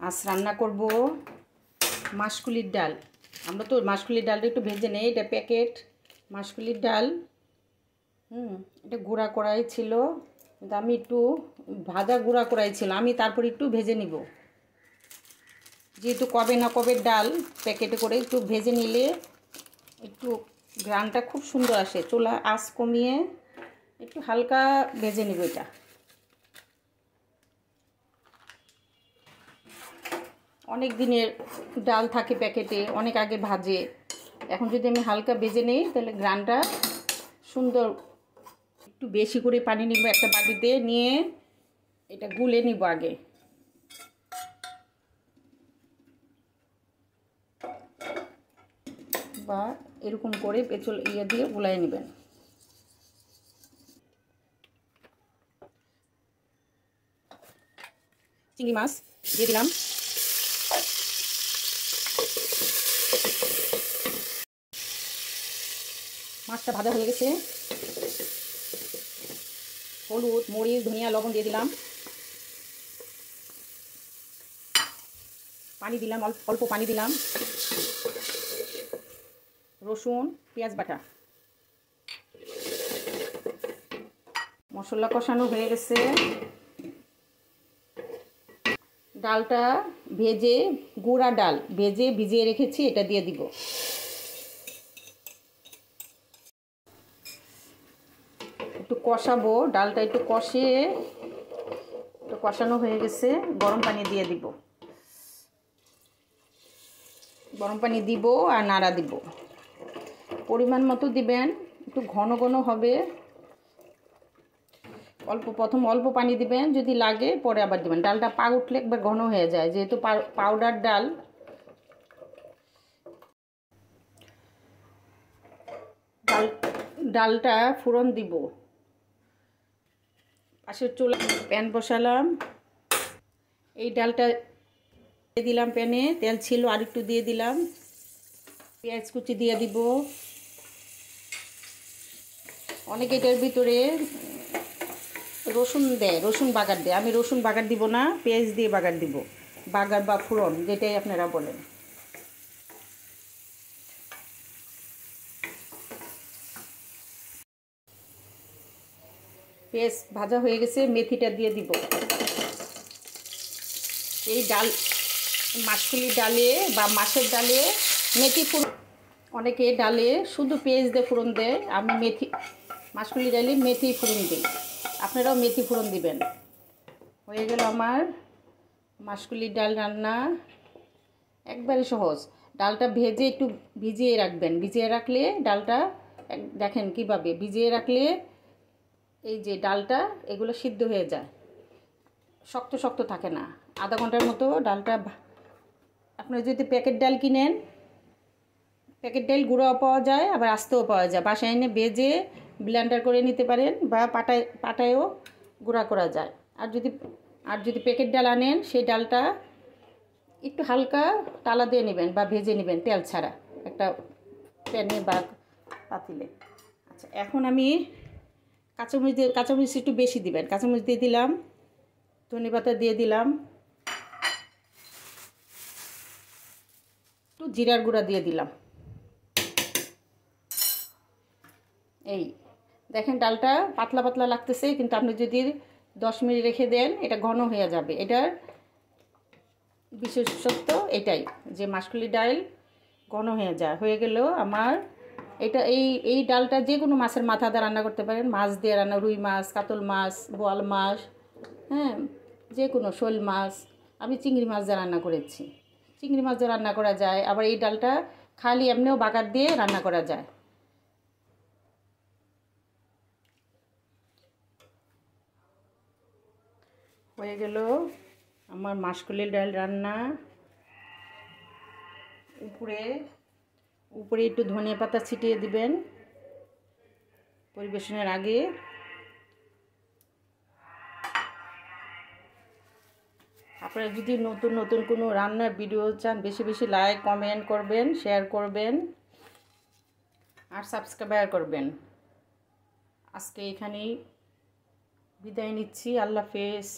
আজ রান্না করব মাসকলির ডাল। আমরা তো মাসকলির ডালটা একটু ভেজে নেই, এটা প্যাকেট মাসকলির ডাল। এটা গুঁড়া করাই ছিল, কিন্তু আমি একটু ভাজা গুঁড়া করাই ছিল, আমি তারপর একটু ভেজে নিব। যেহেতু কবে না কবের ডাল, প্যাকেটে করে একটু ভেজে নিলে একটু ঘ্রাণটা খুব সুন্দর আসে। চুলা আঁচ কমিয়ে একটু হালকা ভেজে নিব। এটা অনেক দিনের ডাল থাকে প্যাকেটে, অনেক আগে ভাজে। এখন যদি আমি হালকা ভেজে নিই তাহলে ঘ্রাণটা সুন্দর। একটু বেশি করে পানি নিব একটা বাটিতে, নিয়ে এটা গুলে নিব আগে। বা এরকম করে পেঁচল দিয়ে গুলাই নেবেন। চিংড়ি মাছ দিয়ে দিলাম, মাছটা ভাজা হয়ে গেছে। হলুদ, মরিচ, ধনিয়া, লবণ দিয়ে দিলাম, পানি দিলাম, অল্প পানি দিলাম, রসুন পেঁয়াজ বাটা। মশলা কষানো হয়ে গেছে। ডালটা ভেজে, গুঁড়া ডাল ভেজে ভিজিয়ে রেখেছি, এটা দিয়ে দিব। একটু কষাবো, ডালটা একটু কষিয়ে, একটু কষানো হয়ে গেছে, গরম পানি দিয়ে দিব। গরম পানি দিব আর নাড়া দিব, পরিমাণ মতো দিবেন। একটু ঘন ঘন হবে, প্রথম অল্প পানি দিবেন, যদি লাগে পরে আবার দিবেন। ডালটা পা উঠলে একবার ঘন হয়ে যায়, যেহেতু পাউডার ডাল। ডালটা ফোড়ন দিব। পাশের চুলা প্যান বসালাম, এই ডালটা দিয়ে দিলাম প্যানে। তেল ছিল আর একটু দিয়ে দিলাম, পেঁয়াজ কুচি দিয়ে দিব। অনেকে এটার ভিতরে রসুন দেয়, রসুন বাগার দেয়। আমি রসুন বাগার দিব না, পেঁয়াজ দিয়ে বাগার দিব। বাগার বা ফোড়ন, যেটাই আপনারা বলেন। পেঁয়াজ ভাজা হয়ে গেছে, মেথিটা দিয়ে দিব। এই ডাল, মাসকলির ডালে বা মাছের ডালে মেথি ফোড়ন, অনেকে ডালে শুধু পেঁয়াজ দিয়ে ফোড়ন দেয়। আমি মাসকলির ডালে মেথি ফোড়ন দিই, আপনারাও মেথি ফোড়ন দিবেন। হয়ে গেল আমার মাসকলির ডাল রান্না, একবারে সহজ। ডালটা ভেজে একটু ভিজিয়ে রাখবেন, ভিজিয়ে রাখলে ডালটা দেখেন কিভাবে ভিজিয়ে রাখলে এই যে ডালটা এগুলো সিদ্ধ হয়ে যায়, শক্ত শক্ত থাকে না। আধা ঘন্টার মতো ডালটা। আপনারা যদি প্যাকেট ডাল কিনেন, প্যাকেট ডাল গুঁড়োও পাওয়া যায়, আবার আস্তেও পাওয়া যায়। বাসায় এনে ভেজে ব্লেন্ডার করে নিতে পারেন, বা পাটায়ও গুঁড়া করা যায়। আর যদি প্যাকেট ডাল আনেন, সেই ডালটা একটু হালকা টালা দিয়ে নেবেন বা ভেজে নেবেন তেল ছাড়া, একটা প্যানে বা পাতিলে। আচ্ছা, এখন আমি কাঁচামরিচ একটু বেশি দিবেন। কাঁচামরিচ দিয়ে দিলাম, ধনেপাতা দিয়ে দিলাম, একটু জিরার গুঁড়া দিয়ে দিলাম। এই দেখেন ডালটা পাতলা পাতলা লাগতেছে, কিন্তু আপনি যদি 10 মিনিট রেখে দেন এটা ঘন হয়ে যাবে। এটার বিশেষত্ব এটাই যে মাসকলির ডাল ঘন হয়ে যায়। হয়ে গেল আমার এটা। এই ডালটা যে কোনো মাছের মাথা দিয়ে রান্না করতে পারেন, মাছ দিয়ে রান্না, রুই মাছ, কাতল মাছ, বোয়াল মাছ, যে কোনো শোল মাছ। আমি চিংড়ি মাছ দিয়ে রান্না করেছি, চিংড়ি মাছ দিয়ে রান্না করা যায়। আবার এই ডালটা খালি এমনিও বাগার দিয়ে রান্না করা যায়। হয়ে গেল আমার মাসকলির ডাল রান্না। উপরে একটু ধনিয়া পাতা ছিটিয়ে দিবেন পরিবেশনের আগে। আপনারা যদি নতুন নতুন কোনো রান্নার ভিডিও চান, বেশি বেশি লাইক কমেন্ট করবেন, শেয়ার করবেন আর সাবস্ক্রাইব করবেন। আজকে এখানেই বিদায় নিচ্ছি, আল্লাহ হাফেজ।